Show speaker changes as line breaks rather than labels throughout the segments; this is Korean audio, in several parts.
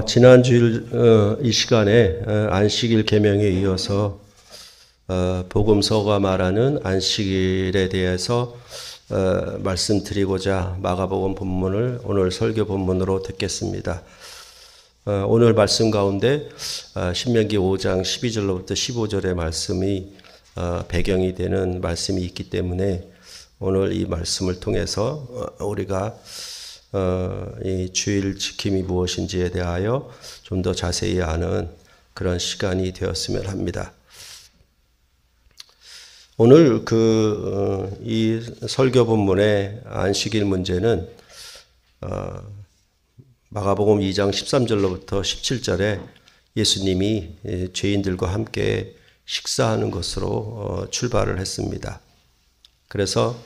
지난 주일 이 시간에 안식일 계명에 이어서 복음서가 말하는 안식일에 대해서 말씀드리고자 마가복음 본문을 오늘 설교 본문으로 듣겠습니다. 오늘 말씀 가운데 신명기 5장 12절로부터 15절의 말씀이 배경이 되는 말씀이 있기 때문에 오늘 이 말씀을 통해서 우리가 이 주일 지킴이 무엇인지에 대하여 좀 더 자세히 아는 그런 시간이 되었으면 합니다. 오늘 이 설교 본문의 안식일 문제는 마가복음 2장 13절로부터 17절에 예수님이 죄인들과 함께 식사하는 것으로 출발을 했습니다. 그래서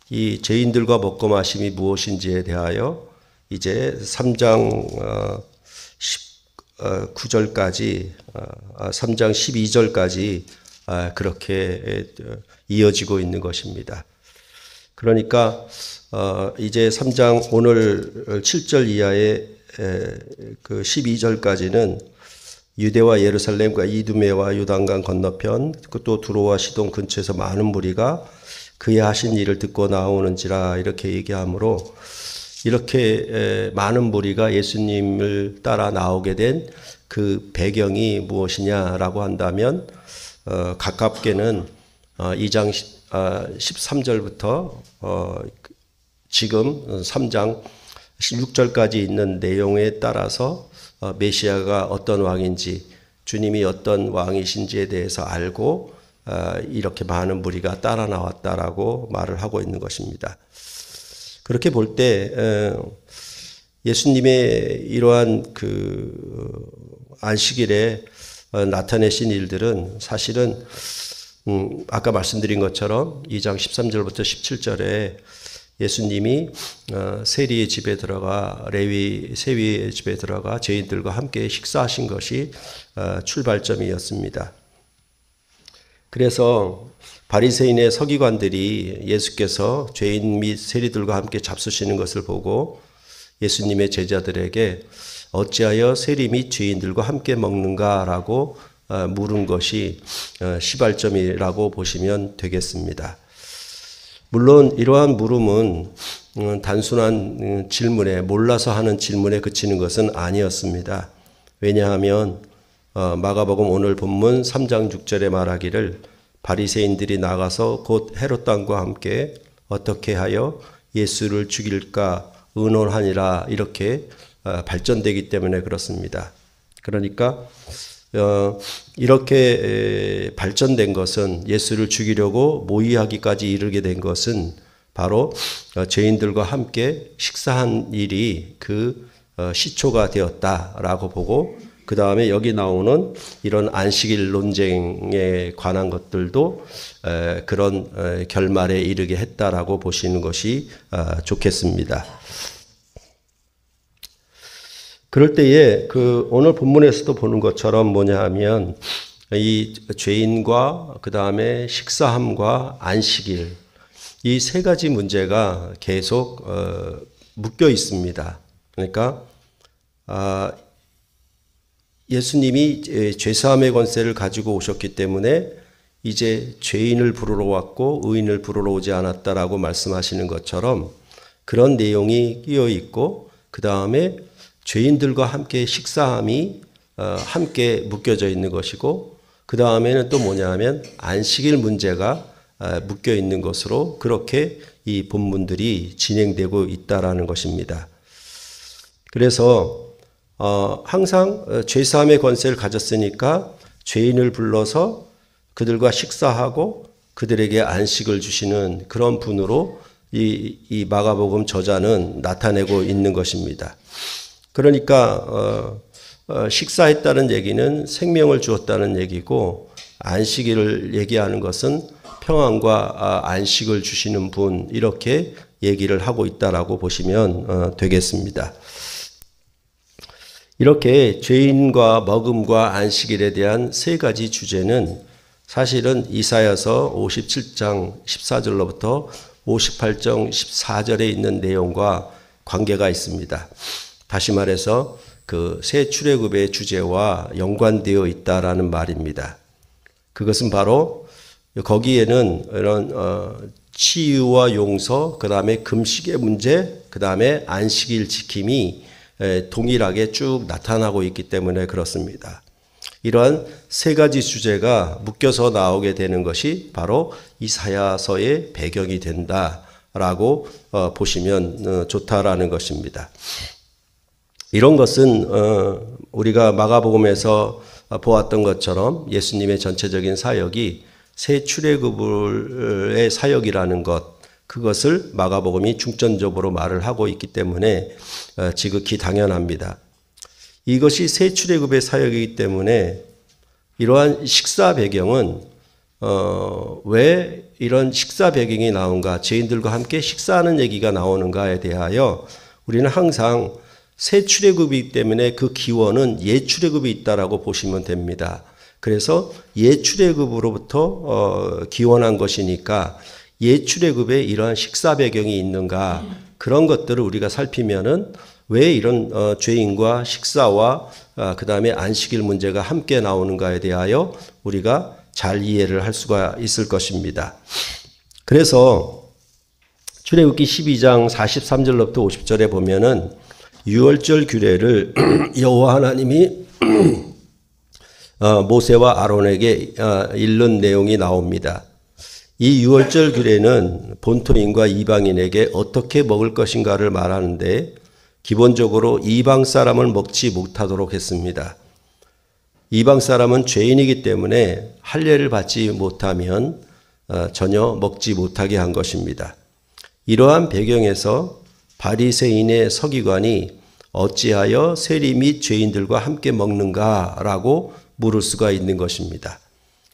이 죄인들과 먹고 마심이 무엇인지에 대하여 이제 3장 9절까지 3장 12절까지 그렇게 이어지고 있는 것입니다. 그러니까 이제 3장 오늘 7절 이하의 그 12절까지는 유대와 예루살렘과 이두메와 요단강 건너편 또 두로와 시돈 근처에서 많은 무리가 그의 하신 일을 듣고 나오는지라 이렇게 얘기하므로 이렇게 많은 무리가 예수님을 따라 나오게 된 그 배경이 무엇이냐라고 한다면 가깝게는 2장 13절부터 지금 3장 16절까지 있는 내용에 따라서 메시아가 어떤 왕인지 주님이 어떤 왕이신지에 대해서 알고 이렇게 많은 무리가 따라 나왔다라고 말을 하고 있는 것입니다. 그렇게 볼 때 예수님의 이러한 그 안식일에 나타내신 일들은 사실은 아까 말씀드린 것처럼 2장 13절부터 17절에 예수님이 세리의 집에 들어가 세위의 집에 들어가 죄인들과 함께 식사하신 것이 출발점이었습니다. 그래서 바리새인의 서기관들이 예수께서 죄인 및 세리들과 함께 잡수시는 것을 보고 예수님의 제자들에게 어찌하여 세리 및 죄인들과 함께 먹는가라고 물은 것이 시발점이라고 보시면 되겠습니다. 물론 이러한 물음은 단순한 질문에 몰라서 하는 질문에 그치는 것은 아니었습니다. 왜냐하면 마가복음 오늘 본문 3장 6절에 말하기를 바리새인들이 나가서 곧 헤롯 왕과 함께 어떻게 하여 예수를 죽일까 의논하니라 이렇게 발전되기 때문에 그렇습니다. 그러니까 이렇게 발전된 것은 예수를 죽이려고 모의하기까지 이르게 된 것은 바로 죄인들과 함께 식사한 일이 그 시초가 되었다라고 보고 그 다음에 여기 나오는 이런 안식일 논쟁에 관한 것들도 그런 결말에 이르게 했다라고 보시는 것이 좋겠습니다. 그럴 때에 그 오늘 본문에서도 보는 것처럼 뭐냐 하면 이 죄인과 그 다음에 식사함과 안식일 이 세 가지 문제가 계속 묶여 있습니다. 그러니까 예수님이 죄사함의 권세를 가지고 오셨기 때문에 이제 죄인을 부르러 왔고 의인을 부르러 오지 않았다라고 말씀하시는 것처럼 그런 내용이 끼어 있고 그 다음에 죄인들과 함께 식사함이 함께 묶여져 있는 것이고 그 다음에는 또 뭐냐 하면 안식일 문제가 묶여 있는 것으로 그렇게 이 본문들이 진행되고 있다라는 것입니다. 그래서 항상 죄사함의 권세를 가졌으니까 죄인을 불러서 그들과 식사하고 그들에게 안식을 주시는 그런 분으로 이 마가복음 저자는 나타내고 있는 것입니다. 그러니까 식사했다는 얘기는 생명을 주었다는 얘기고 안식일을 얘기하는 것은 평안과 안식을 주시는 분 이렇게 얘기를 하고 있다라고 보시면 되겠습니다. 이렇게 죄인과 먹음과 안식일에 대한 세 가지 주제는 사실은 이사야서 57장 14절로부터 58장 14절에 있는 내용과 관계가 있습니다. 다시 말해서 그 새 출애굽의 주제와 연관되어 있다라는 말입니다. 그것은 바로 거기에는 이런 치유와 용서, 그 다음에 금식의 문제, 그 다음에 안식일 지킴이 동일하게 쭉 나타나고 있기 때문에 그렇습니다. 이러한 세 가지 주제가 묶여서 나오게 되는 것이 바로 이사야서의 배경이 된다라고 보시면 좋다라는 것입니다. 이런 것은 우리가 마가복음에서 보았던 것처럼 예수님의 전체적인 사역이 새 출애굽의 사역이라는 것, 그것을 마가복음이 중점적으로 말을 하고 있기 때문에 지극히 당연합니다. 이것이 새 출애굽의 사역이기 때문에 이러한 식사 배경은 왜 이런 식사 배경이 나온가, 죄인들과 함께 식사하는 얘기가 나오는가에 대하여 우리는 항상 새 출애굽이기 때문에 그 기원은 옛 출애굽이 있다라고 보시면 됩니다. 그래서 옛 출애굽으로부터 기원한 것이니까 옛 출애굽에 이러한 식사 배경이 있는가, 그런 것들을 우리가 살피면은 왜 이런 죄인과 식사와 그 다음에 안식일 문제가 함께 나오는가에 대하여 우리가 잘 이해를 할 수가 있을 것입니다. 그래서 출애굽기 12장 43절로부터 50절에 보면은 유월절 규례를 여호와 하나님이 모세와 아론에게 일른 내용이 나옵니다. 이 유월절 규례는 본토인과 이방인에게 어떻게 먹을 것인가를 말하는데 기본적으로 이방 사람을 먹지 못하도록 했습니다. 이방 사람은 죄인이기 때문에 할례를 받지 못하면 전혀 먹지 못하게 한 것입니다. 이러한 배경에서 바리새인의 서기관이 어찌하여 세리 및 죄인들과 함께 먹는가라고 물을 수가 있는 것입니다.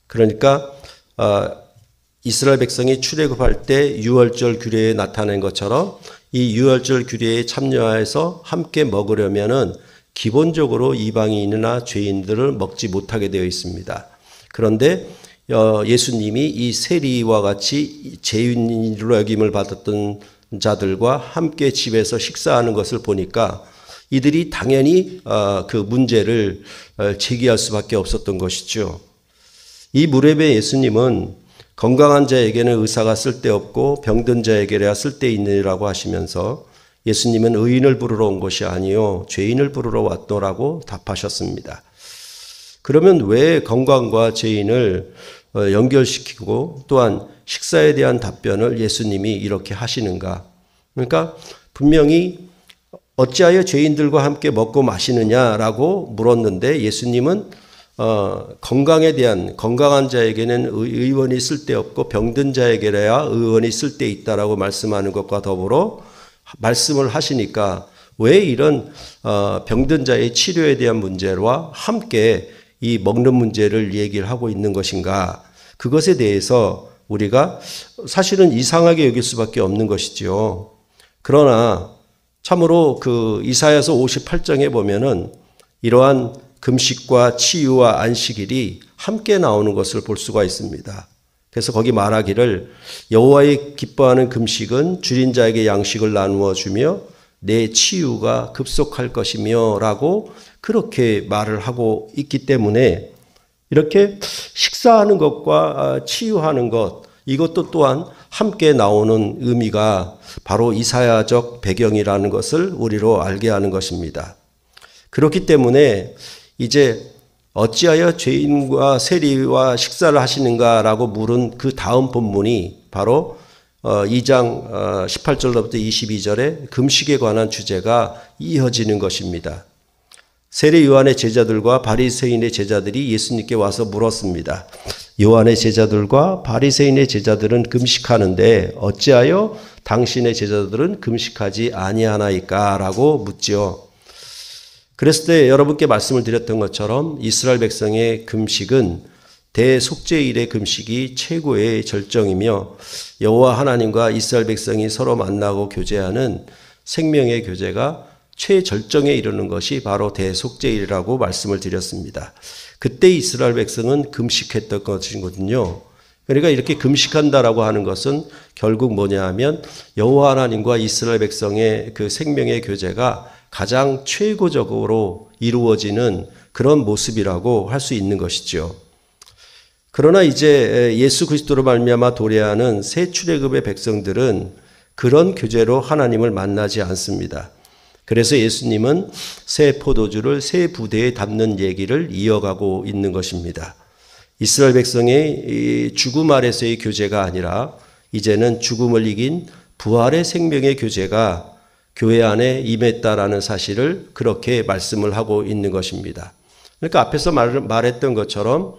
그러니까 이스라엘 백성이 출애굽할 때 유월절 규례에 나타낸 것처럼 이 유월절 규례에 참여해서 함께 먹으려면은 기본적으로 이방인이나 죄인들을 먹지 못하게 되어 있습니다. 그런데 예수님이 이 세리와 같이 죄인으로 여김을 받았던 자들과 함께 집에서 식사하는 것을 보니까 이들이 당연히 그 문제를 제기할 수밖에 없었던 것이죠. 이 무렵에 예수님은 건강한 자에게는 의사가 쓸데없고 병든 자에게야 쓸데있느니라고 하시면서 예수님은 의인을 부르러 온 것이 아니요 죄인을 부르러 왔노라고 답하셨습니다. 그러면 왜 건강과 죄인을 연결시키고 또한 식사에 대한 답변을 예수님이 이렇게 하시는가? 그러니까 분명히 어찌하여 죄인들과 함께 먹고 마시느냐라고 물었는데 예수님은 건강에 대한, 건강한 자에게는 의원이 쓸데없고 병든 자에게야 의원이 쓸데있다라고 말씀하는 것과 더불어 말씀을 하시니까 왜 이런 병든 자의 치료에 대한 문제와 함께 이 먹는 문제를 얘기를 하고 있는 것인가? 그것에 대해서 우리가 사실은 이상하게 여길 수밖에 없는 것이지요. 그러나 참으로 그 이사야서 58장에 보면은 이러한 금식과 치유와 안식일이 함께 나오는 것을 볼 수가 있습니다. 그래서 거기 말하기를 여호와의 기뻐하는 금식은 줄인 자에게 양식을 나누어 주며 내 치유가 급속할 것이며 라고 그렇게 말을 하고 있기 때문에 이렇게 식사하는 것과 치유하는 것, 이것도 또한 함께 나오는 의미가 바로 이사야적 배경이라는 것을 우리로 알게 하는 것입니다. 그렇기 때문에 이제 어찌하여 죄인과 세리와 식사를 하시는가라고 물은 그 다음 본문이 바로 2장 18절로부터 22절에 금식에 관한 주제가 이어지는 것입니다. 세례 요한의 제자들과 바리새인의 제자들이 예수님께 와서 물었습니다. 요한의 제자들과 바리새인의 제자들은 금식하는데 어찌하여 당신의 제자들은 금식하지 아니하나이까라고 묻지요. 그랬을 때 여러분께 말씀을 드렸던 것처럼 이스라엘 백성의 금식은 대속죄일의 금식이 최고의 절정이며 여호와 하나님과 이스라엘 백성이 서로 만나고 교제하는 생명의 교제가 최절정에 이르는 것이 바로 대속죄일이라고 말씀을 드렸습니다. 그때 이스라엘 백성은 금식했던 것이거든요. 그러니까 이렇게 금식한다라고 하는 것은 결국 뭐냐 하면 여호와 하나님과 이스라엘 백성의 그 생명의 교제가 가장 최고적으로 이루어지는 그런 모습이라고 할 수 있는 것이죠. 그러나 이제 예수 그리스도로 말미암아 도래하는 새 출애굽의 백성들은 그런 교제로 하나님을 만나지 않습니다. 그래서 예수님은 새 포도주를 새 부대에 담는 얘기를 이어가고 있는 것입니다. 이스라엘 백성의 죽음 아래서의 교제가 아니라 이제는 죽음을 이긴 부활의 생명의 교제가 교회 안에 임했다라는 사실을 그렇게 말씀을 하고 있는 것입니다. 그러니까 앞에서 말했던 것처럼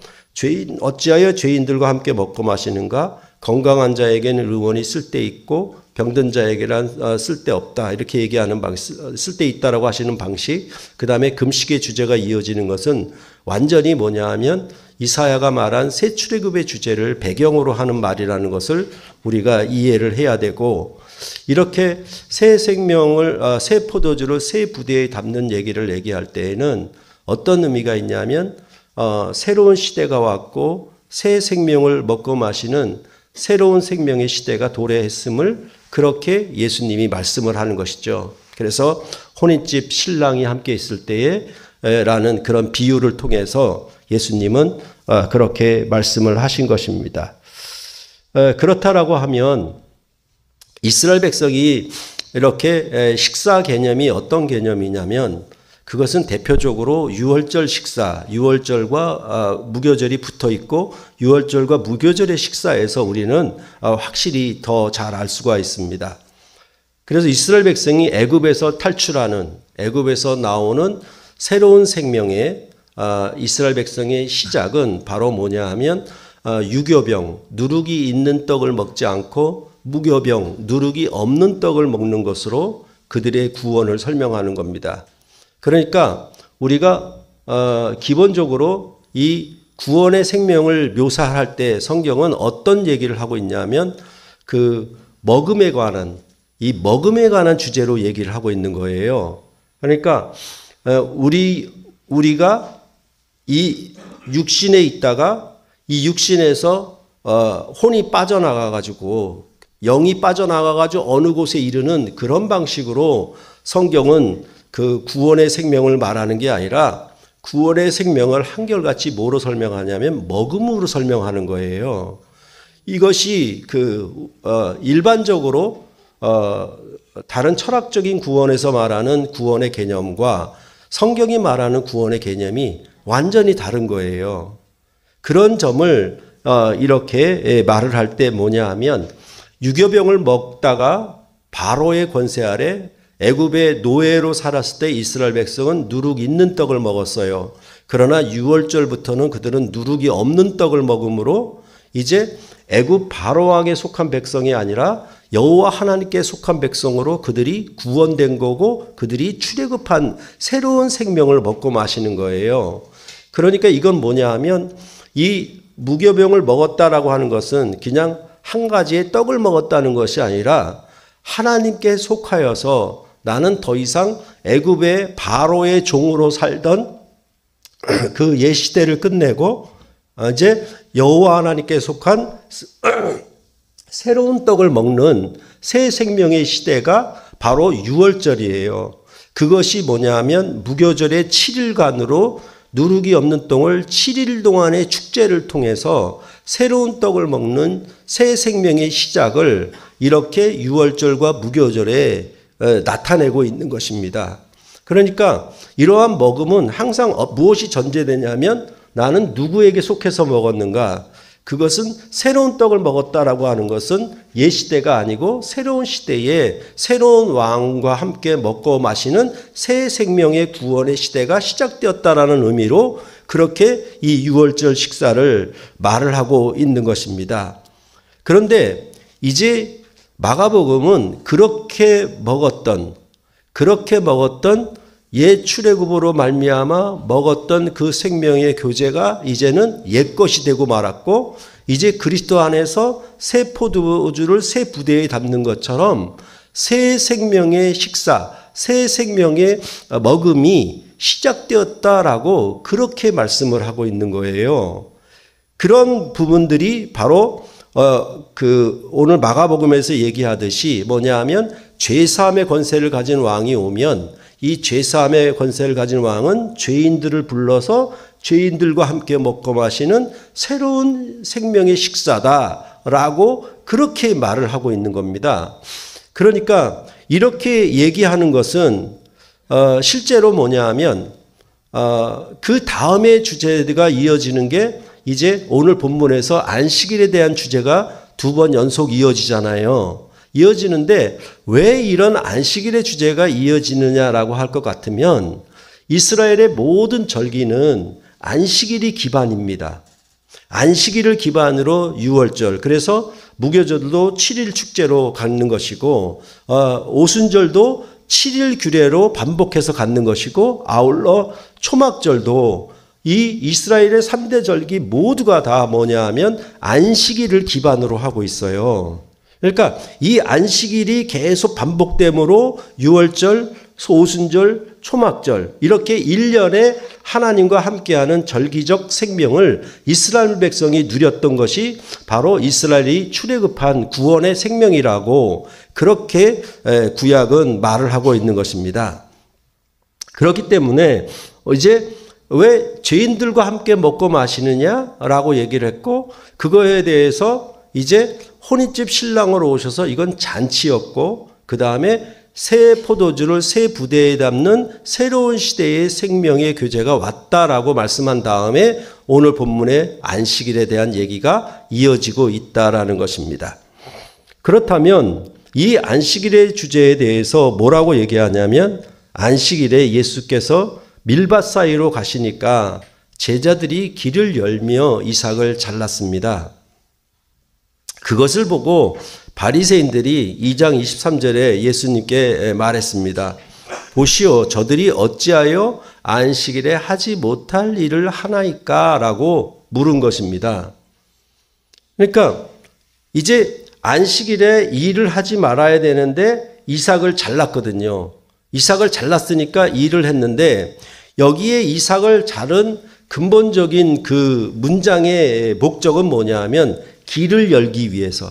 어찌하여 죄인들과 함께 먹고 마시는가? 건강한 자에게는 의원이 쓸데있고 병든 자에게는 쓸데없다. 이렇게 얘기하는 방식, 쓸데있다라고 하시는 방식. 그 다음에 금식의 주제가 이어지는 것은 완전히 뭐냐 하면 이사야가 말한 새 출애굽의 주제를 배경으로 하는 말이라는 것을 우리가 이해를 해야 되고, 이렇게 새 생명을, 새 포도주를 새 부대에 담는 얘기를 얘기할 때에는 어떤 의미가 있냐면 새로운 시대가 왔고 새 생명을 먹고 마시는 새로운 생명의 시대가 도래했음을 그렇게 예수님이 말씀을 하는 것이죠. 그래서 혼인집 신랑이 함께 있을 때에 라는 그런 비유를 통해서 예수님은 그렇게 말씀을 하신 것입니다. 그렇다라고 하면 이스라엘 백성이 이렇게 식사 개념이 어떤 개념이냐면 그것은 대표적으로 유월절 식사, 유월절과 무교절이 붙어 있고 유월절과 무교절의 식사에서 우리는 확실히 더 잘 알 수가 있습니다. 그래서 이스라엘 백성이 애굽에서 탈출하는, 애굽에서 나오는 새로운 생명의 이스라엘 백성의 시작은 바로 뭐냐 하면 유교병, 누룩이 있는 떡을 먹지 않고 무교병, 누룩이 없는 떡을 먹는 것으로 그들의 구원을 설명하는 겁니다. 그러니까 우리가 기본적으로 이 구원의 생명을 묘사할 때 성경은 어떤 얘기를 하고 있냐면 그 먹음에 관한, 이 먹음에 관한 주제로 얘기를 하고 있는 거예요. 그러니까 우리가 이 육신에 있다가 이 육신에서 혼이 빠져나가 가지고 영이 빠져나가 가지고 어느 곳에 이르는 그런 방식으로 성경은 그 구원의 생명을 말하는 게 아니라 구원의 생명을 한결같이 뭐로 설명하냐면 먹음으로 설명하는 거예요. 이것이 일반적으로 다른 철학적인 구원에서 말하는 구원의 개념과 성경이 말하는 구원의 개념이 완전히 다른 거예요. 그런 점을 이렇게 말을 할 때 뭐냐 하면 유교병을 먹다가 바로의 권세 아래 애굽의 노예로 살았을 때 이스라엘 백성은 누룩 있는 떡을 먹었어요. 그러나 6월절부터는 그들은 누룩이 없는 떡을 먹음으로 이제 애굽 바로왕에 속한 백성이 아니라 여호와 하나님께 속한 백성으로 그들이 구원된 거고 그들이 출애굽한 새로운 생명을 먹고 마시는 거예요. 그러니까 이건 뭐냐 하면 이 무교병을 먹었다라고 하는 것은 그냥 한 가지의 떡을 먹었다는 것이 아니라 하나님께 속하여서 나는 더 이상 애굽의 바로의 종으로 살던 그 옛 시대를 끝내고 이제 여호와 하나님께 속한 새로운 떡을 먹는 새 생명의 시대가 바로 유월절이에요. 그것이 뭐냐 하면 무교절의 7일간으로 누룩이 없는 떡을 7일 동안의 축제를 통해서 새로운 떡을 먹는 새 생명의 시작을 이렇게 유월절과 무교절에 나타내고 있는 것입니다. 그러니까 이러한 먹음은 항상 무엇이 전제되냐면 나는 누구에게 속해서 먹었는가? 그것은 새로운 떡을 먹었다라고 하는 것은 옛 시대가 아니고 새로운 시대에 새로운 왕과 함께 먹고 마시는 새 생명의 구원의 시대가 시작되었다라는 의미로 그렇게 이 유월절 식사를 말을 하고 있는 것입니다. 그런데 이제 마가복음은 그렇게 먹었던 옛 출애굽으로 말미암아 먹었던 그 생명의 교제가 이제는 옛 것이 되고 말았고 이제 그리스도 안에서 새 포도주를 새 부대에 담는 것처럼 새 생명의 식사, 새 생명의 먹음이 시작되었다라고 그렇게 말씀을 하고 있는 거예요. 그런 부분들이 바로 오늘 마가복음에서 얘기하듯이 뭐냐 하면 죄사함의 권세를 가진 왕이 오면 이 죄사함의 권세를 가진 왕은 죄인들을 불러서 죄인들과 함께 먹고 마시는 새로운 생명의 식사다라고 그렇게 말을 하고 있는 겁니다. 그러니까 이렇게 얘기하는 것은 실제로 뭐냐 하면 그 다음의 주제가 이어지는 게 이제 오늘 본문에서 안식일에 대한 주제가 2번 연속 이어지잖아요. 이어지는데 왜 이런 안식일의 주제가 이어지느냐라고 할 것 같으면 이스라엘의 모든 절기는 안식일이 기반입니다. 안식일을 기반으로 유월절, 그래서 무교절도 7일 축제로 갖는 것이고 오순절도 7일 규례로 반복해서 갖는 것이고 아울러 초막절도 이 이스라엘의 3대 절기 모두가 다 뭐냐 하면 안식일을 기반으로 하고 있어요. 그러니까 이 안식일이 계속 반복되므로 유월절, 오순절, 초막절 이렇게 1년에 하나님과 함께하는 절기적 생명을 이스라엘 백성이 누렸던 것이 바로 이스라엘이 출애굽한 구원의 생명이라고 그렇게 구약은 말을 하고 있는 것입니다. 그렇기 때문에 이제 왜 죄인들과 함께 먹고 마시느냐라고 얘기를 했고 그거에 대해서 이제 혼인집 신랑으로 오셔서 이건 잔치였고 그 다음에 새 포도주를 새 부대에 담는 새로운 시대의 생명의 교제가 왔다라고 말씀한 다음에 오늘 본문의 안식일에 대한 얘기가 이어지고 있다라는 것입니다. 그렇다면 이 안식일의 주제에 대해서 뭐라고 얘기하냐면 안식일에 예수께서 밀밭 사이로 가시니까 제자들이 길을 열며 이삭을 잘랐습니다. 그것을 보고 바리새인들이 2장 23절에 예수님께 말했습니다. 보시오, 저들이 어찌하여 안식일에 하지 못할 일을 하나이까? 라고 물은 것입니다. 그러니까 이제 안식일에 일을 하지 말아야 되는데 이삭을 잘랐거든요. 이삭을 잘랐으니까 일을 했는데 여기에 이삭을 자른 근본적인 그 문장의 목적은 뭐냐 하면 길을 열기 위해서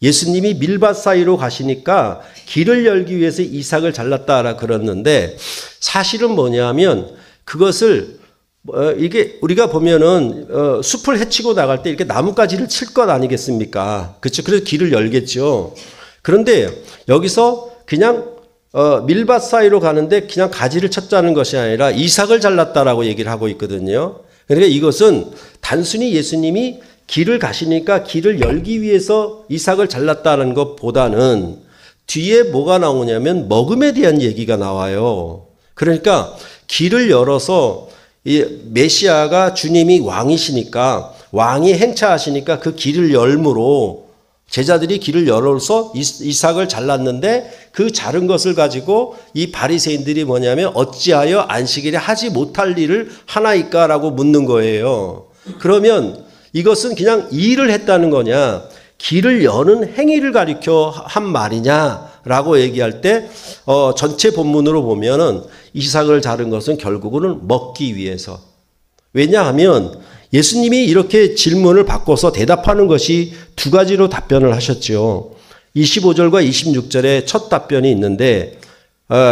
예수님이 밀밭 사이로 가시니까 길을 열기 위해서 이삭을 잘랐다라 그랬는데 사실은 뭐냐면 그것을 이게 우리가 보면은 숲을 헤치고 나갈 때 이렇게 나뭇가지를 칠 것 아니겠습니까? 그렇죠. 그래서 길을 열겠죠. 그런데 여기서 그냥 밀밭 사이로 가는데 그냥 가지를 쳤자는 것이 아니라 이삭을 잘랐다라고 얘기를 하고 있거든요. 그러니까 이것은 단순히 예수님이 길을 가시니까 길을 열기 위해서 이삭을 잘랐다는 것보다는 뒤에 뭐가 나오냐면 먹음에 대한 얘기가 나와요. 그러니까 길을 열어서 이 메시아가 주님이 왕이시니까 왕이 행차하시니까 그 길을 열므로 제자들이 길을 열어서 이삭을 잘랐는데 그 자른 것을 가지고 이 바리새인들이 뭐냐면 어찌하여 안식일에 하지 못할 일을 하나이까라고 묻는 거예요. 그러면 이것은 그냥 일을 했다는 거냐 길을 여는 행위를 가리켜 한 말이냐라고 얘기할 때 전체 본문으로 보면은 이삭을 자른 것은 결국은 먹기 위해서. 왜냐하면 예수님이 이렇게 질문을 바꿔서 대답하는 것이 두 가지로 답변을 하셨죠. 25절과 26절에 첫 답변이 있는데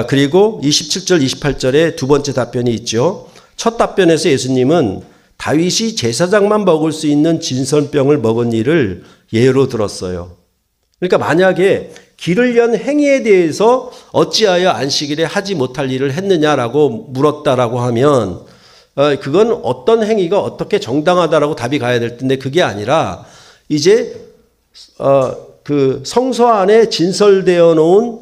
그리고 27절 28절에 두 번째 답변이 있죠. 첫 답변에서 예수님은 다윗이 제사장만 먹을 수 있는 진설병을 먹은 일을 예로 들었어요. 그러니까 만약에 길을 연 행위에 대해서 어찌하여 안식일에 하지 못할 일을 했느냐라고 물었다라고 하면 그건 어떤 행위가 어떻게 정당하다라고 답이 가야 될 텐데 그게 아니라 이제 그 성소 안에 진설되어 놓은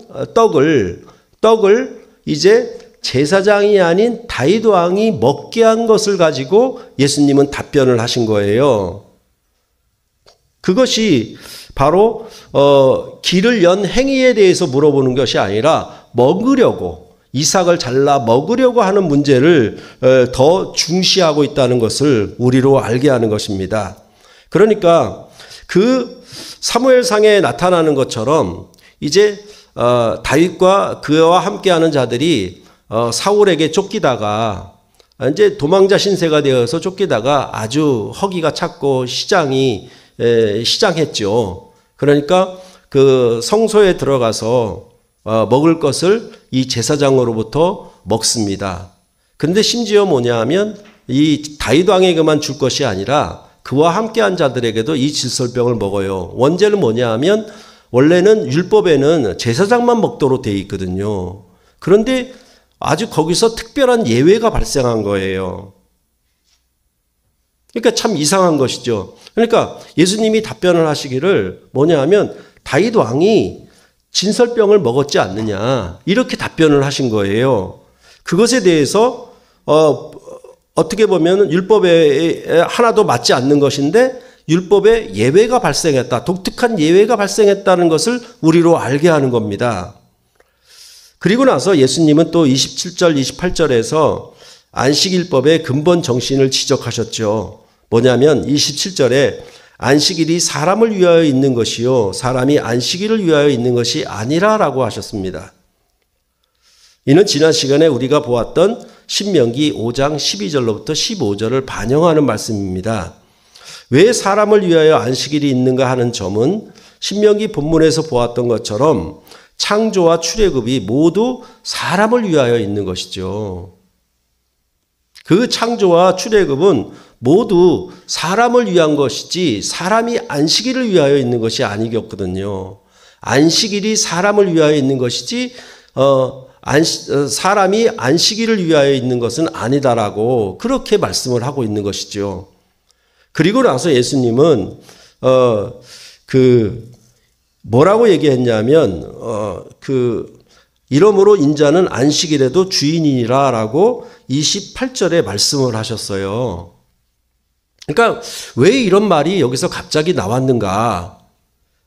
떡을 이제 제사장이 아닌 다윗 왕이 먹게 한 것을 가지고 예수님은 답변을 하신 거예요. 그것이 바로 길을 연 행위에 대해서 물어보는 것이 아니라 먹으려고 이삭을 잘라 먹으려고 하는 문제를 더 중시하고 있다는 것을 우리로 알게 하는 것입니다. 그러니까 그 사무엘상에 나타나는 것처럼 이제 다윗과 그와 함께하는 자들이 사울에게 쫓기다가 이제 도망자 신세가 되어서 쫓기다가 아주 허기가 찼고 시장했죠. 그러니까 그 성소에 들어가서 먹을 것을 이 제사장으로부터 먹습니다. 그런데 심지어 뭐냐 하면 이 다윗 왕에게만 줄 것이 아니라 그와 함께한 자들에게도 이 질설병을 먹어요. 원죄는 뭐냐 하면 원래는 율법에는 제사장만 먹도록 되어 있거든요. 그런데 아주 거기서 특별한 예외가 발생한 거예요. 그러니까 참 이상한 것이죠. 그러니까 예수님이 답변을 하시기를 뭐냐 하면 다윗 왕이 진설병을 먹었지 않느냐 이렇게 답변을 하신 거예요. 그것에 대해서 어떻게 보면 율법에 하나도 맞지 않는 것인데 율법에 예외가 발생했다. 독특한 예외가 발생했다는 것을 우리로 알게 하는 겁니다. 그리고 나서 예수님은 또 27절, 28절에서 안식일법의 근본 정신을 지적하셨죠. 뭐냐면 27절에 안식일이 사람을 위하여 있는 것이요 사람이 안식일을 위하여 있는 것이 아니라라고 하셨습니다. 이는 지난 시간에 우리가 보았던 신명기 5장 12절로부터 15절을 반영하는 말씀입니다. 왜 사람을 위하여 안식일이 있는가 하는 점은 신명기 본문에서 보았던 것처럼 창조와 출애굽이 모두 사람을 위하여 있는 것이죠. 그 창조와 출애굽은 모두 사람을 위한 것이지 사람이 안식일을 위하여 있는 것이 아니었거든요. 안식일이 사람을 위하여 있는 것이지 사람이 안식일을 위하여 있는 것은 아니다라고 그렇게 말씀을 하고 있는 것이죠. 그리고 나서 예수님은 뭐라고 얘기했냐면 이러므로 인자는 안식일에도 주인이라라고 28절에 말씀을 하셨어요. 그러니까 왜 이런 말이 여기서 갑자기 나왔는가?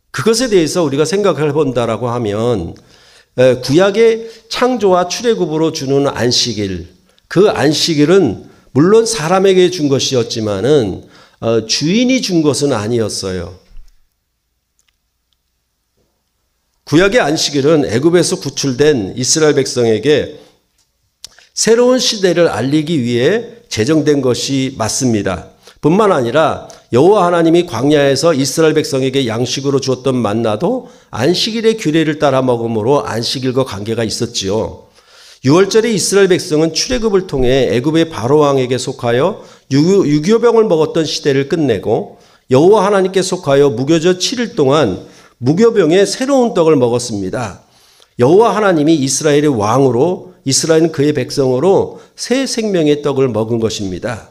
그것에 대해서 우리가 생각을 본다라고 하면 구약의 창조와 출애굽으로 주는 안식일, 그 안식일은 물론 사람에게 준 것이었지만은 주인이 준 것은 아니었어요. 구약의 안식일은 애굽에서 구출된 이스라엘 백성에게 새로운 시대를 알리기 위해 제정된 것이 맞습니다. 뿐만 아니라 여호와 하나님이 광야에서 이스라엘 백성에게 양식으로 주었던 만나도 안식일의 규례를 따라 먹음으로 안식일과 관계가 있었지요. 6월절에 이스라엘 백성은 출애굽을 통해 애굽의 바로 왕에게 속하여 유교병을 먹었던 시대를 끝내고 여호와 하나님께 속하여 무교절 7일 동안 무교병의 새로운 떡을 먹었습니다. 여호와 하나님이 이스라엘의 왕으로 이스라엘은 그의 백성으로 새 생명의 떡을 먹은 것입니다.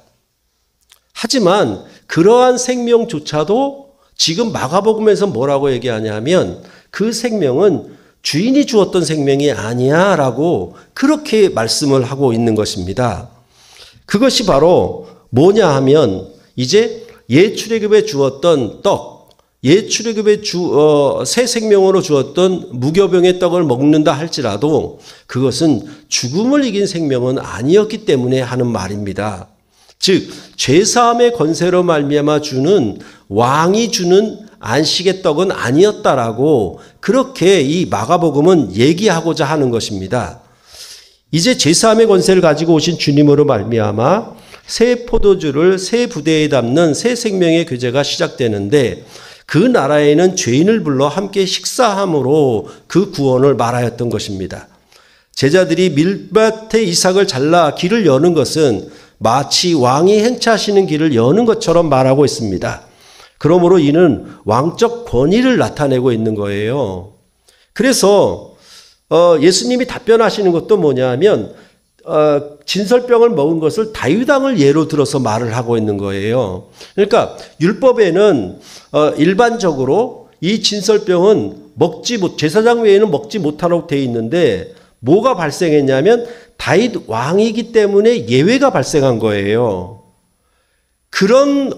하지만 그러한 생명조차도 지금 마가복음에서 뭐라고 얘기하냐면 그 생명은 주인이 주었던 생명이 아니야 라고 그렇게 말씀을 하고 있는 것입니다. 그것이 바로 뭐냐 하면 이제 옛 출애굽에 주었던 떡, 옛 출애굽에 새 생명으로 주었던 무교병의 떡을 먹는다 할지라도 그것은 죽음을 이긴 생명은 아니었기 때문에 하는 말입니다. 즉 죄사함의 권세로 말미암아 주는 왕이 주는 안식의 떡은 아니었다라고 그렇게 이 마가복음은 얘기하고자 하는 것입니다. 이제 죄사함의 권세를 가지고 오신 주님으로 말미암아 새 포도주를 새 부대에 담는 새 생명의 교제가 시작되는데 그 나라에는 죄인을 불러 함께 식사함으로 그 구원을 말하였던 것입니다. 제자들이 밀밭에 이삭을 잘라 길을 여는 것은 마치 왕이 행차하시는 길을 여는 것처럼 말하고 있습니다. 그러므로 이는 왕적 권위를 나타내고 있는 거예요. 그래서 예수님이 답변하시는 것도 뭐냐면 진설병을 먹은 것을 다윗 왕을 예로 들어서 말을 하고 있는 거예요. 그러니까 율법에는 일반적으로 이 진설병은 제사장 외에는 먹지 못하도록 되어 있는데 뭐가 발생했냐면 다윗 왕이기 때문에 예외가 발생한 거예요. 그런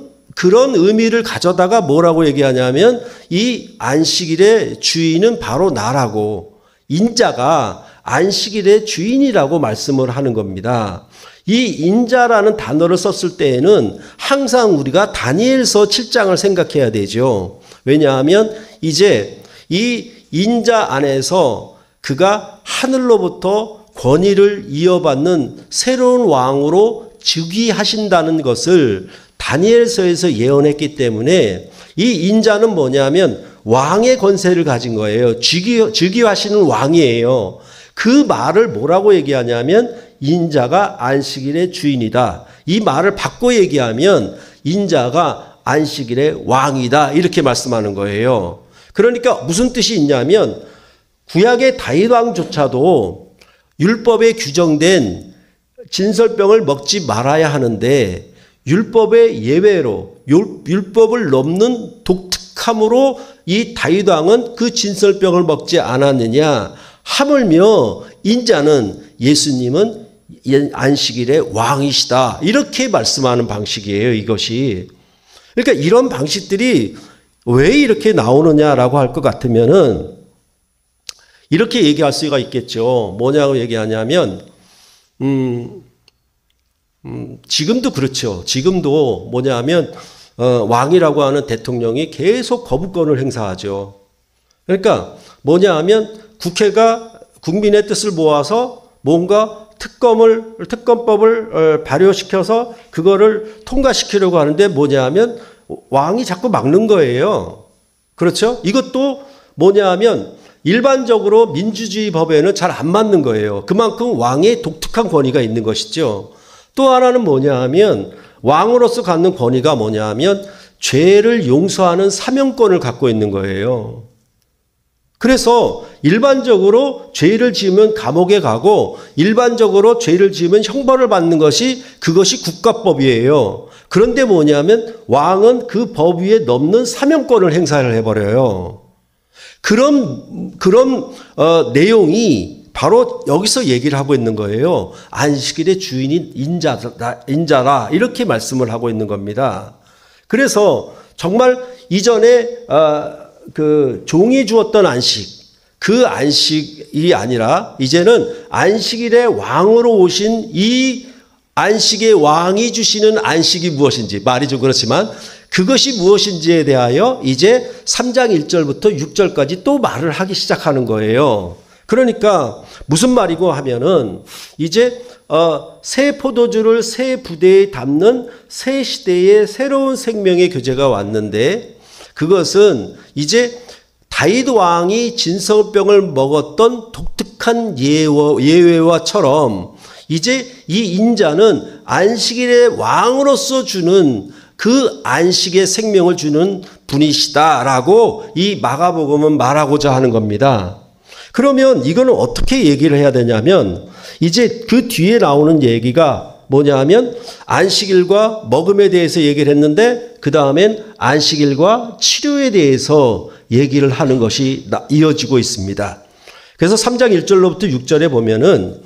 의미를 가져다가 뭐라고 얘기하냐면 이 안식일의 주인은 바로 나라고 인자가 안식일의 주인이라고 말씀을 하는 겁니다. 이 인자라는 단어를 썼을 때에는 항상 우리가 다니엘서 7장을 생각해야 되죠. 왜냐하면 이제 이 인자 안에서 그가 하늘로부터 권위를 이어받는 새로운 왕으로 즉위하신다는 것을 다니엘서에서 예언했기 때문에 이 인자는 뭐냐면 왕의 권세를 가진 거예요. 즉위하시는 왕이에요. 그 말을 뭐라고 얘기하냐면 인자가 안식일의 주인이다. 이 말을 바꿔 얘기하면 인자가 안식일의 왕이다. 이렇게 말씀하는 거예요. 그러니까 무슨 뜻이 있냐면 구약의 다윗 왕조차도 율법에 규정된 진설병을 먹지 말아야 하는데 율법의 예외로 율법을 넘는 독특함으로 이 다윗 왕은 그 진설병을 먹지 않았느냐. 하물며 인자는 예수님은 안식일의 왕이시다. 이렇게 말씀하는 방식이에요. 이것이. 그러니까 이런 방식들이 왜 이렇게 나오느냐라고 할 것 같으면은 이렇게 얘기할 수가 있겠죠. 뭐냐고 얘기하냐면 지금도 그렇죠. 지금도 뭐냐면 왕이라고 하는 대통령이 계속 거부권을 행사하죠. 그러니까 뭐냐 하면 국회가 국민의 뜻을 모아서 뭔가 특검법을 발효시켜서 그거를 통과시키려고 하는데 뭐냐 하면 왕이 자꾸 막는 거예요. 그렇죠? 이것도 뭐냐 하면 일반적으로 민주주의 법에는 잘 안 맞는 거예요. 그만큼 왕의 독특한 권위가 있는 것이죠. 또 하나는 뭐냐 하면 왕으로서 갖는 권위가 뭐냐 하면 죄를 용서하는 사명권을 갖고 있는 거예요. 그래서 일반적으로 죄를 지으면 감옥에 가고 일반적으로 죄를 지으면 형벌을 받는 것이 그것이 국가법이에요. 그런데 뭐냐면 왕은 그 법 위에 넘는 사명권을 행사를 해버려요. 그런 내용이 바로 여기서 얘기를 하고 있는 거예요. 안식일의 주인이 인자라 이렇게 말씀을 하고 있는 겁니다. 그래서 정말 이전에 그 종이 주었던 안식, 그 안식이 아니라 이제는 안식일의 왕으로 오신 이 안식의 왕이 주시는 안식이 무엇인지, 말이 좀 그렇지만 그것이 무엇인지에 대하여 이제 3장 1절부터 6절까지 또 말을 하기 시작하는 거예요. 그러니까 무슨 말이고 하면은 이제 새 포도주를 새 부대에 담는 새 시대의 새로운 생명의 교제가 왔는데 그것은 이제 다윗 왕이 진설병을 먹었던 독특한 예외와처럼 이제 이 인자는 안식일의 왕으로서 주는 그 안식의 생명을 주는 분이시다라고 이 마가복음은 말하고자 하는 겁니다. 그러면 이거는 어떻게 얘기를 해야 되냐면 이제 그 뒤에 나오는 얘기가 뭐냐 하면 안식일과 먹음에 대해서 얘기를 했는데 그 다음엔 안식일과 치료에 대해서 얘기를 하는 것이 이어지고 있습니다. 그래서 3장 1절로부터 6절에 보면은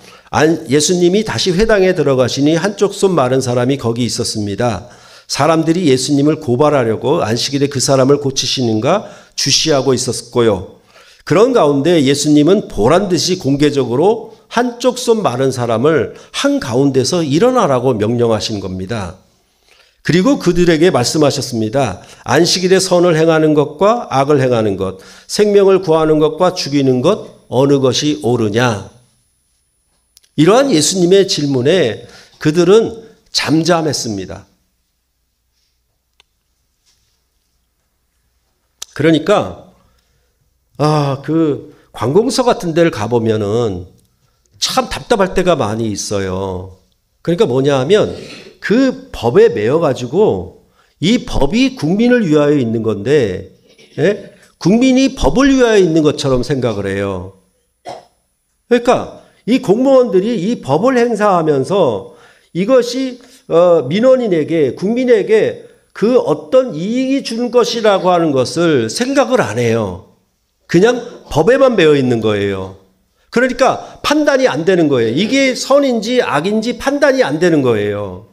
예수님이 다시 회당에 들어가시니 한쪽 손 마른 사람이 거기 있었습니다. 사람들이 예수님을 고발하려고 안식일에 그 사람을 고치시는가 주시하고 있었고요. 그런 가운데 예수님은 보란듯이 공개적으로 한쪽 손 마른 사람을 한가운데서 일어나라고 명령하신 겁니다. 그리고 그들에게 말씀하셨습니다. 안식일에 선을 행하는 것과 악을 행하는 것, 생명을 구하는 것과 죽이는 것 어느 것이 옳으냐? 이러한 예수님의 질문에 그들은 잠잠했습니다. 그러니까 그 관공서 같은 데를 가보면은 참 답답할 때가 많이 있어요. 그러니까 뭐냐 하면 그 법에 매여가지고 이 법이 국민을 위하여 있는 건데 국민이 법을 위하여 있는 것처럼 생각을 해요. 그러니까 이 공무원들이 이 법을 행사하면서 이것이 민원인에게 국민에게 그 어떤 이익이 주는 것이라고 하는 것을 생각을 안 해요. 그냥 법에만 매여 있는 거예요. 그러니까 판단이 안 되는 거예요. 이게 선인지 악인지 판단이 안 되는 거예요.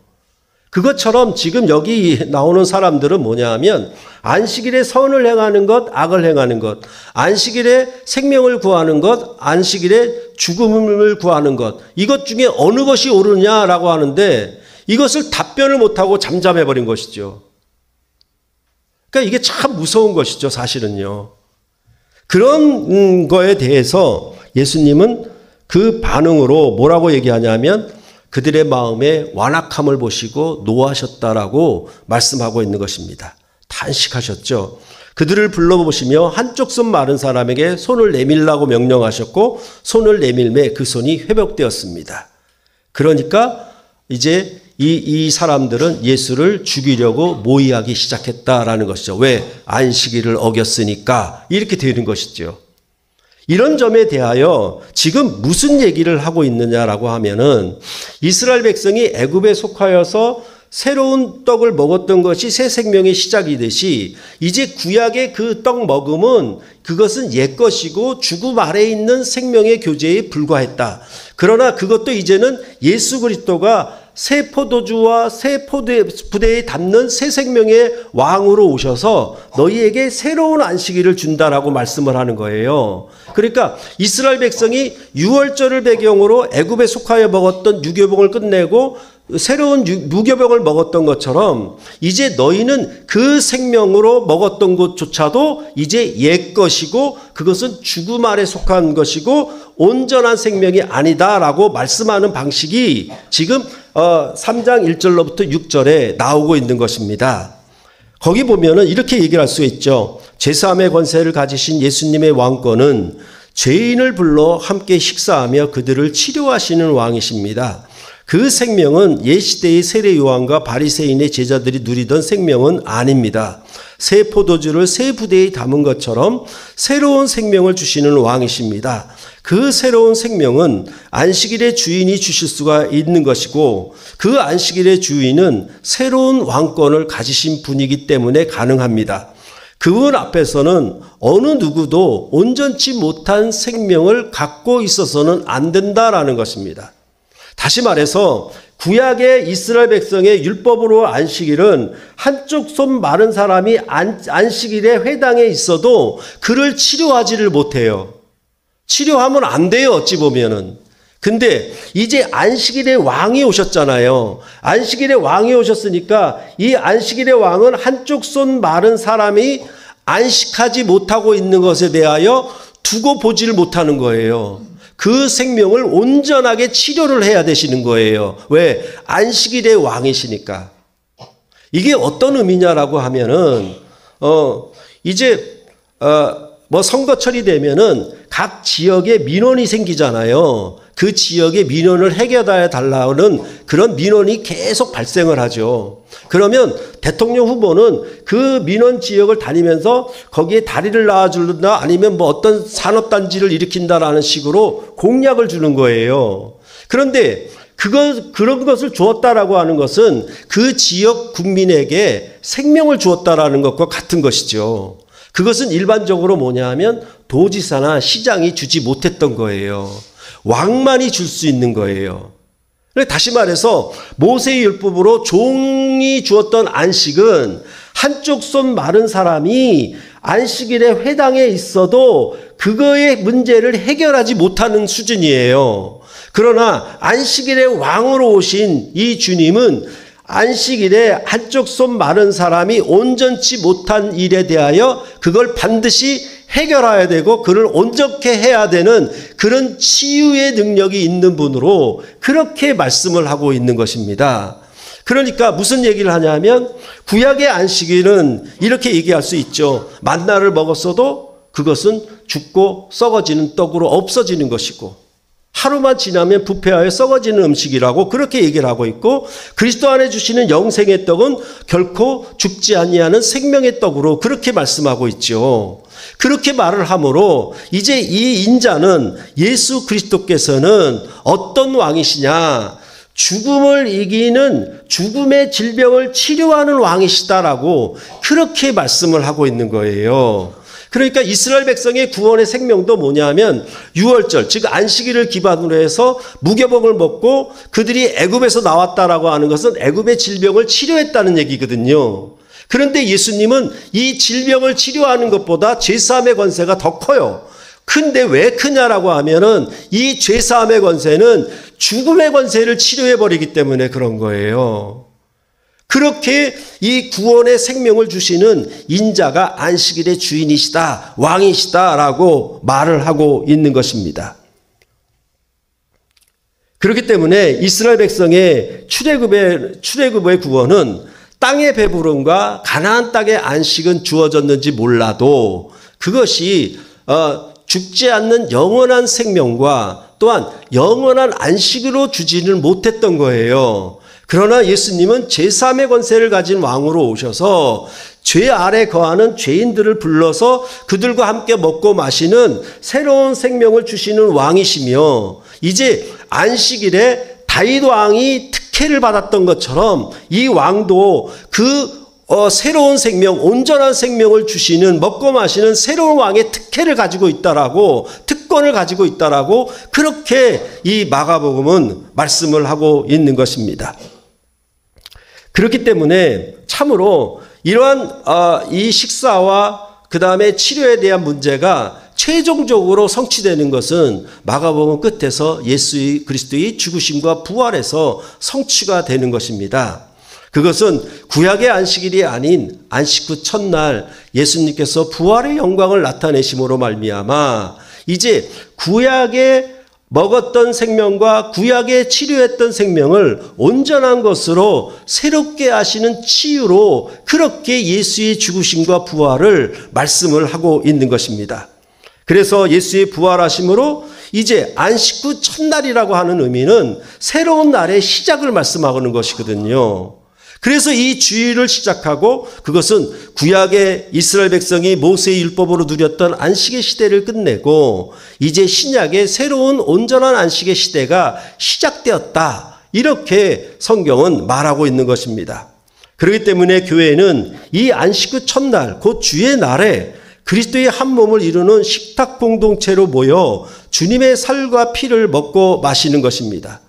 그것처럼 지금 여기 나오는 사람들은 뭐냐 하면 안식일에 선을 행하는 것, 악을 행하는 것, 안식일에 생명을 구하는 것, 안식일에 죽음을 구하는 것, 이것 중에 어느 것이 옳으냐라고 하는데 이것을 답변을 못하고 잠잠해버린 것이죠. 그러니까 이게 참 무서운 것이죠, 사실은요. 그런 거에 대해서 예수님은 그 반응으로 뭐라고 얘기하냐면 그들의 마음에 완악함을 보시고 노하셨다라고 말씀하고 있는 것입니다. 탄식하셨죠. 그들을 불러보시며 한쪽 손 마른 사람에게 손을 내밀라고 명령하셨고 손을 내밀매 그 손이 회복되었습니다. 그러니까 이제 이 사람들은 예수를 죽이려고 모의하기 시작했다라는 것이죠. 왜? 안식일을 어겼으니까 이렇게 되는 것이죠. 이런 점에 대하여 지금 무슨 얘기를 하고 있느냐라고 하면은 이스라엘 백성이 애굽에 속하여서 새로운 떡을 먹었던 것이 새 생명의 시작이듯이 이제 구약의 그 떡 먹음은 그것은 옛것이고 죽음 아래에 있는 생명의 교제에 불과했다. 그러나 그것도 이제는 예수 그리스도가 새 포도주와 새 부대에 담는 새 생명의 왕으로 오셔서 너희에게 새로운 안식일을 준다라고 말씀을 하는 거예요. 그러니까 이스라엘 백성이 유월절을 배경으로 애굽에 속하여 먹었던 유교병을 끝내고 새로운 무교병을 먹었던 것처럼 이제 너희는 그 생명으로 먹었던 것조차도 이제 옛 것이고 그것은 죽음 아래 속한 것이고 온전한 생명이 아니다라고 말씀하는 방식이 지금 3장 1절로부터 6절에 나오고 있는 것입니다. 거기 보면은 이렇게 얘기를 할 수 있죠. 제3의 권세를 가지신 예수님의 왕권은 죄인을 불러 함께 식사하며 그들을 치료하시는 왕이십니다. 그 생명은 옛시대의 세례 요한과 바리새인의 제자들이 누리던 생명은 아닙니다. 새 포도주를 새 부대에 담은 것처럼 새로운 생명을 주시는 왕이십니다. 그 새로운 생명은 안식일의 주인이 주실 수가 있는 것이고 그 안식일의 주인은 새로운 왕권을 가지신 분이기 때문에 가능합니다. 그분 앞에서는 어느 누구도 온전치 못한 생명을 갖고 있어서는 안 된다라는 것입니다. 다시 말해서 구약의 이스라엘 백성의 율법으로 안식일은 한쪽 손 마른 사람이 안식일에 회당에 있어도 그를 치료하지를 못해요. 치료하면 안 돼요, 어찌 보면은. 근데 이제 안식일의 왕이 오셨잖아요. 안식일의 왕이 오셨으니까 이 안식일의 왕은 한쪽 손 마른 사람이 안식하지 못하고 있는 것에 대하여 두고 보지를 못하는 거예요. 그 생명을 온전하게 치료를 해야 되시는 거예요. 왜? 안식일의 왕이시니까. 이게 어떤 의미냐라고 하면은 이제 뭐 선거철이 되면은 각 지역에 민원이 생기잖아요. 그 지역의 민원을 해결해 달라는 그런 민원이 계속 발생을 하죠. 그러면 대통령 후보는 그 민원 지역을 다니면서 거기에 다리를 놔준다 아니면 뭐 어떤 산업단지를 일으킨다라는 식으로 공약을 주는 거예요. 그런데 그런 것을 주었다라고 하는 것은 그 지역 국민에게 생명을 주었다라는 것과 같은 것이죠. 그것은 일반적으로 뭐냐 하면 도지사나 시장이 주지 못했던 거예요. 왕만이 줄 수 있는 거예요. 다시 말해서 모세의 율법으로 종이 주었던 안식은 한쪽 손 마른 사람이 안식일에 회당에 있어도 그거의 문제를 해결하지 못하는 수준이에요. 그러나 안식일의 왕으로 오신 이 주님은 안식일에 한쪽 손 마른 사람이 온전치 못한 일에 대하여 그걸 반드시 해결해야 되고 그를 온전케 해야 되는 그런 치유의 능력이 있는 분으로 그렇게 말씀을 하고 있는 것입니다. 그러니까 무슨 얘기를 하냐면 구약의 안식일은 이렇게 얘기할 수 있죠. 만나를 먹었어도 그것은 죽고 썩어지는 떡으로 없어지는 것이고 하루만 지나면 부패하여 썩어지는 음식이라고 그렇게 얘기를 하고 있고 그리스도 안에 주시는 영생의 떡은 결코 죽지 아니하는 생명의 떡으로 그렇게 말씀하고 있죠. 그렇게 말을 하므로 이제 이 인자는 예수 그리스도께서는 어떤 왕이시냐? 죽음을 이기는 죽음의 질병을 치료하는 왕이시다라고 그렇게 말씀을 하고 있는 거예요. 그러니까 이스라엘 백성의 구원의 생명도 뭐냐면 유월절 즉 안식일을 기반으로 해서 무교병을 먹고 그들이 애굽에서 나왔다라고 하는 것은 애굽의 질병을 치료했다는 얘기거든요. 그런데 예수님은 이 질병을 치료하는 것보다 죄사함의 권세가 더 커요. 근데 왜 크냐라고 하면은 이 죄사함의 권세는 죽음의 권세를 치료해버리기 때문에 그런 거예요. 그렇게 이 구원의 생명을 주시는 인자가 안식일의 주인이시다, 왕이시다라고 말을 하고 있는 것입니다. 그렇기 때문에 이스라엘 백성의 출애굽의 구원은 땅의 배부름과 가나안 땅의 안식은 주어졌는지 몰라도 그것이 죽지 않는 영원한 생명과 또한 영원한 안식으로 주지는 못했던 거예요. 그러나 예수님은 제3의 권세를 가진 왕으로 오셔서 죄 아래 거하는 죄인들을 불러서 그들과 함께 먹고 마시는 새로운 생명을 주시는 왕이시며, 이제 안식일에 다윗 왕이 특혜를 받았던 것처럼 이 왕도 그 새로운 생명, 온전한 생명을 주시는, 먹고 마시는 새로운 왕의 특혜를 가지고 있다라고, 특권을 가지고 있다라고, 그렇게 이 마가복음은 말씀을 하고 있는 것입니다. 그렇기 때문에 참으로 이러한 이 식사와 그 다음에 치료에 대한 문제가 최종적으로 성취되는 것은 마가복음 끝에서 예수 그리스도의 죽으심과 부활에서 성취가 되는 것입니다. 그것은 구약의 안식일이 아닌 안식 후 첫날 예수님께서 부활의 영광을 나타내심으로 말미암아 이제 구약에 먹었던 생명과 구약에 치료했던 생명을 온전한 것으로 새롭게 하시는 치유로 그렇게 예수의 죽으심과 부활을 말씀을 하고 있는 것입니다. 그래서 예수의 부활하심으로 이제 안식 후 첫날이라고 하는 의미는 새로운 날의 시작을 말씀하는 것이거든요. 그래서 이 주일을 시작하고 그것은 구약의 이스라엘 백성이 모세의 율법으로 누렸던 안식의 시대를 끝내고 이제 신약의 새로운 온전한 안식의 시대가 시작되었다. 이렇게 성경은 말하고 있는 것입니다. 그렇기 때문에 교회는 이 안식 후 첫날, 곧 주의 날에 그리스도의 한 몸을 이루는 식탁 공동체로 모여 주님의 살과 피를 먹고 마시는 것입니다.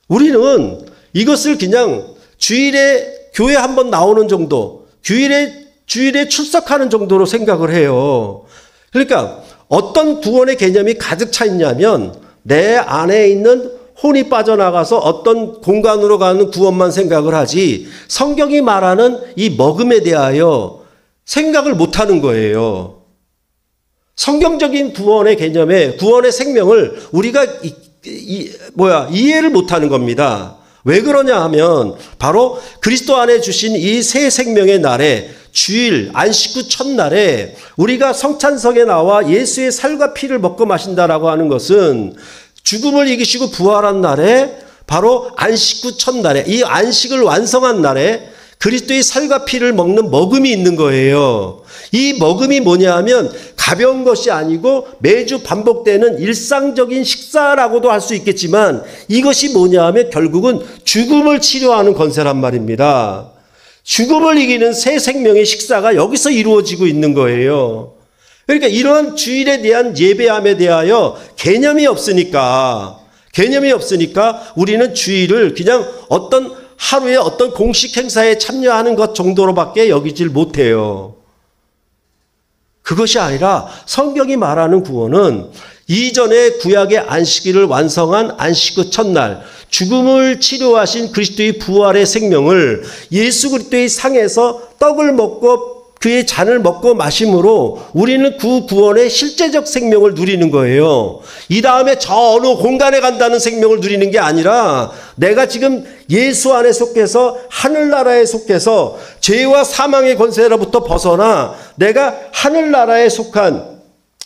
우리는 이것을 그냥 주일에 교회 한번 나오는 정도, 주일에 출석하는 정도로 생각을 해요. 그러니까 어떤 구원의 개념이 가득 차 있냐면 내 안에 있는 혼이 빠져나가서 어떤 공간으로 가는 구원만 생각을 하지 성경이 말하는 이 먹음에 대하여 생각을 못하는 거예요. 성경적인 구원의 개념에 구원의 생명을 우리가 이해를 못하는 겁니다. 왜 그러냐 하면 바로 그리스도 안에 주신 이 새 생명의 날에 주일 안식 후 첫날에 우리가 성찬석에 나와 예수의 살과 피를 먹고 마신다라고 하는 것은 죽음을 이기시고 부활한 날에 바로 안식 후 첫날에 이 안식을 완성한 날에 그리스도의 살과 피를 먹는 먹음이 있는 거예요. 이 먹음이 뭐냐 하면 가벼운 것이 아니고 매주 반복되는 일상적인 식사라고도 할 수 있겠지만 이것이 뭐냐 하면 결국은 죽음을 치료하는 권세란 말입니다. 죽음을 이기는 새 생명의 식사가 여기서 이루어지고 있는 거예요. 그러니까 이러한 주일에 대한 예배함에 대하여 개념이 없으니까 우리는 주일을 그냥 어떤 하루에 어떤 공식 행사에 참여하는 것 정도로밖에 여기질 못해요. 그것이 아니라 성경이 말하는 구원은 이전에 구약의 안식일을 완성한 안식 후 첫날 죽음을 치료하신 그리스도의 부활의 생명을 예수 그리스도의 상에서 떡을 먹고 그의 잔을 먹고 마심으로 우리는 그 구원의 실제적 생명을 누리는 거예요. 이 다음에 저 어느 공간에 간다는 생명을 누리는 게 아니라 내가 지금 예수 안에 속해서 하늘나라에 속해서 죄와 사망의 권세로부터 벗어나 내가 하늘나라에 속한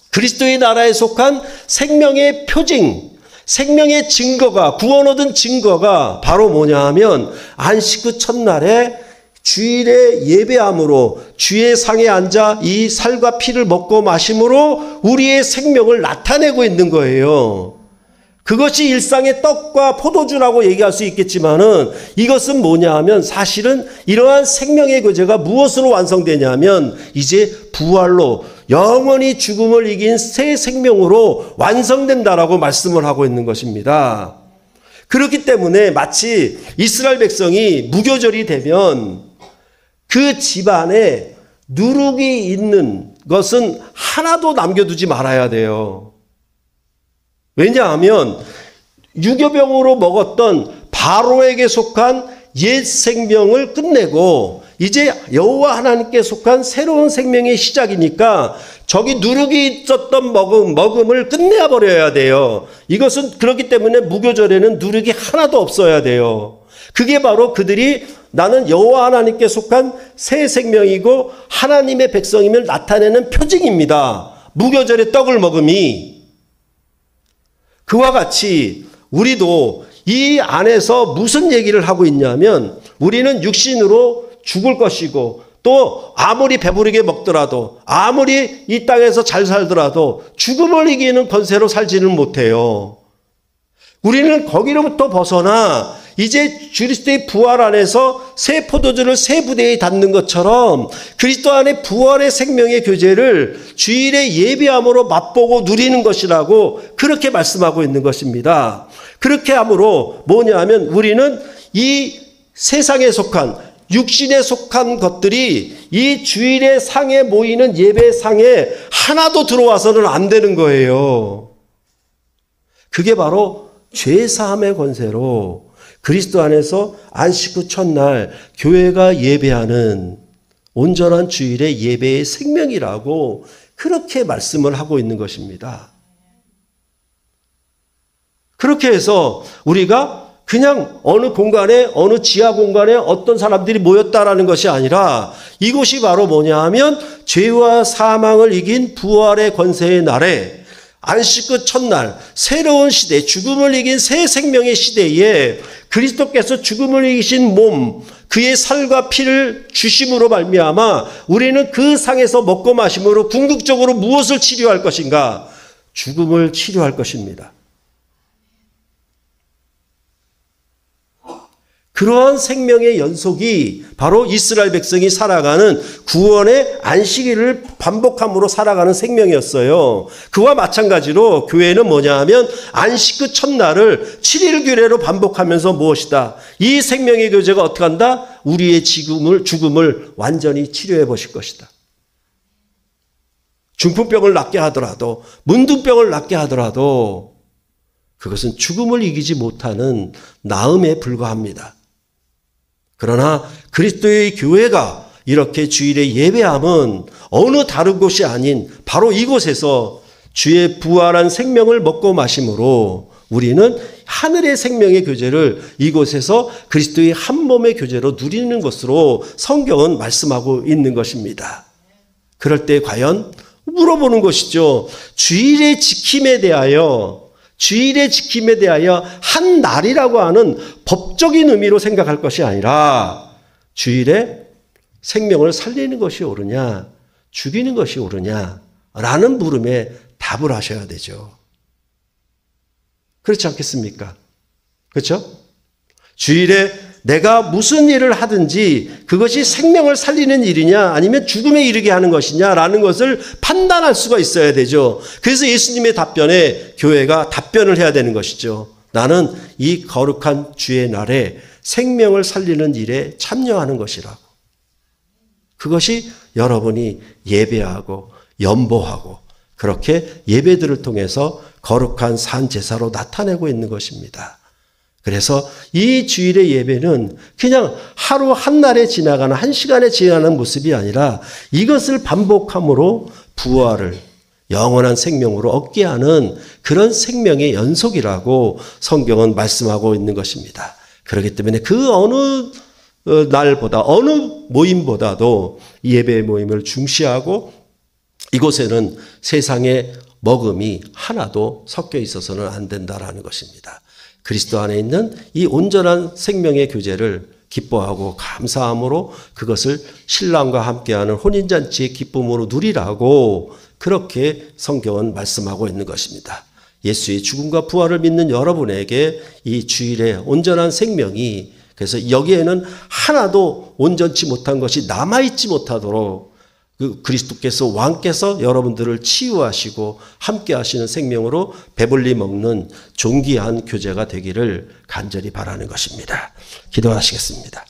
그리스도의 나라에 속한 생명의 표징, 생명의 증거가, 구원 얻은 증거가 바로 뭐냐 하면 안식 후 첫날에 주일에 예배함으로 주의 상에 앉아 이 살과 피를 먹고 마심으로 우리의 생명을 나타내고 있는 거예요. 그것이 일상의 떡과 포도주라고 얘기할 수 있겠지만은 이것은 뭐냐 하면 사실은 이러한 생명의 교제가 무엇으로 완성되냐면 이제 부활로 영원히 죽음을 이긴 새 생명으로 완성된다라고 말씀을 하고 있는 것입니다. 그렇기 때문에 마치 이스라엘 백성이 무교절이 되면 그 집안에 누룩이 있는 것은 하나도 남겨두지 말아야 돼요. 왜냐하면 유교병으로 먹었던 바로에게 속한 옛 생명을 끝내고 이제 여호와 하나님께 속한 새로운 생명의 시작이니까 저기 누룩이 있었던 먹음을 끝내야 버려야 돼요. 이것은 그렇기 때문에 무교절에는 누룩이 하나도 없어야 돼요. 그게 바로 그들이 나는 여호와 하나님께 속한 새 생명이고 하나님의 백성임을 나타내는 표징입니다. 무교절에 떡을 먹음이. 그와 같이 우리도 이 안에서 무슨 얘기를 하고 있냐면 우리는 육신으로 죽을 것이고 또 아무리 배부르게 먹더라도 아무리 이 땅에서 잘 살더라도 죽음을 이기는 권세로 살지는 못해요. 우리는 거기로부터 벗어나 이제 그리스도의 부활 안에서 새 포도주를 새 부대에 담는 것처럼 그리스도 안에 부활의 생명의 교제를 주일의 예배함으로 맛보고 누리는 것이라고 그렇게 말씀하고 있는 것입니다. 그렇게 함으로 뭐냐 하면 우리는 이 세상에 속한 육신에 속한 것들이 이 주일의 상에 모이는 예배상에 하나도 들어와서는 안 되는 거예요. 그게 바로 죄사함의 권세로 그리스도 안에서 안식 후 첫날 교회가 예배하는 온전한 주일의 예배의 생명이라고 그렇게 말씀을 하고 있는 것입니다. 그렇게 해서 우리가 그냥 어느 공간에 어느 지하 공간에 어떤 사람들이 모였다라는 것이 아니라 이곳이 바로 뭐냐 하면 죄와 사망을 이긴 부활의 권세의 날에 안식 후 첫날 새로운 시대 죽음을 이긴 새 생명의 시대에 그리스도께서 죽음을 이기신 몸 그의 살과 피를 주심으로 말미암아 우리는 그 상에서 먹고 마심으로 궁극적으로 무엇을 치료할 것인가? 죽음을 치료할 것입니다. 그러한 생명의 연속이 바로 이스라엘 백성이 살아가는 구원의 안식일을 반복함으로 살아가는 생명이었어요. 그와 마찬가지로 교회는 뭐냐 하면 안식 그 첫날을 7일 규례로 반복하면서 무엇이다? 이 생명의 교제가 어떻게 한다? 우리의 죽음을 완전히 치료해 보실 것이다. 중풍병을 낫게 하더라도 문둥병을 낫게 하더라도 그것은 죽음을 이기지 못하는 나음에 불과합니다. 그러나 그리스도의 교회가 이렇게 주일에 예배함은 어느 다른 곳이 아닌 바로 이곳에서 주의 부활한 생명을 먹고 마심으로 우리는 하늘의 생명의 교제를 이곳에서 그리스도의 한 몸의 교제로 누리는 것으로 성경은 말씀하고 있는 것입니다. 그럴 때 과연 물어보는 것이죠. 주일의 지킴에 대하여 한 날이라고 하는 법적인 의미로 생각할 것이 아니라 주일에 생명을 살리는 것이 옳으냐 죽이는 것이 옳으냐라는 물음에 답을 하셔야 되죠. 그렇지 않겠습니까? 그렇죠? 주일에 내가 무슨 일을 하든지 그것이 생명을 살리는 일이냐 아니면 죽음에 이르게 하는 것이냐라는 것을 판단할 수가 있어야 되죠. 그래서 예수님의 답변에 교회가 답변을 해야 되는 것이죠. 나는 이 거룩한 주의 날에 생명을 살리는 일에 참여하는 것이라고. 그것이 여러분이 예배하고 연보하고 그렇게 예배들을 통해서 거룩한 산 제사로 나타내고 있는 것입니다. 그래서 이 주일의 예배는 그냥 하루 한 날에 지나가는 한 시간에 지나가는 모습이 아니라 이것을 반복함으로 부활을 영원한 생명으로 얻게 하는 그런 생명의 연속이라고 성경은 말씀하고 있는 것입니다. 그렇기 때문에 그 어느 날보다 어느 모임보다도 예배 모임을 중시하고 이곳에는 세상의 먹음이 하나도 섞여 있어서는 안 된다라는 것입니다. 그리스도 안에 있는 이 온전한 생명의 교제를 기뻐하고 감사함으로 그것을 신랑과 함께하는 혼인잔치의 기쁨으로 누리라고 그렇게 성경은 말씀하고 있는 것입니다. 예수의 죽음과 부활을 믿는 여러분에게 이 주일의 온전한 생명이 그래서 여기에는 하나도 온전치 못한 것이 남아있지 못하도록 그 그리스도께서 왕께서 여러분들을 치유하시고 함께 하시는 생명으로 배불리 먹는 존귀한 교제가 되기를 간절히 바라는 것입니다. 기도하시겠습니다.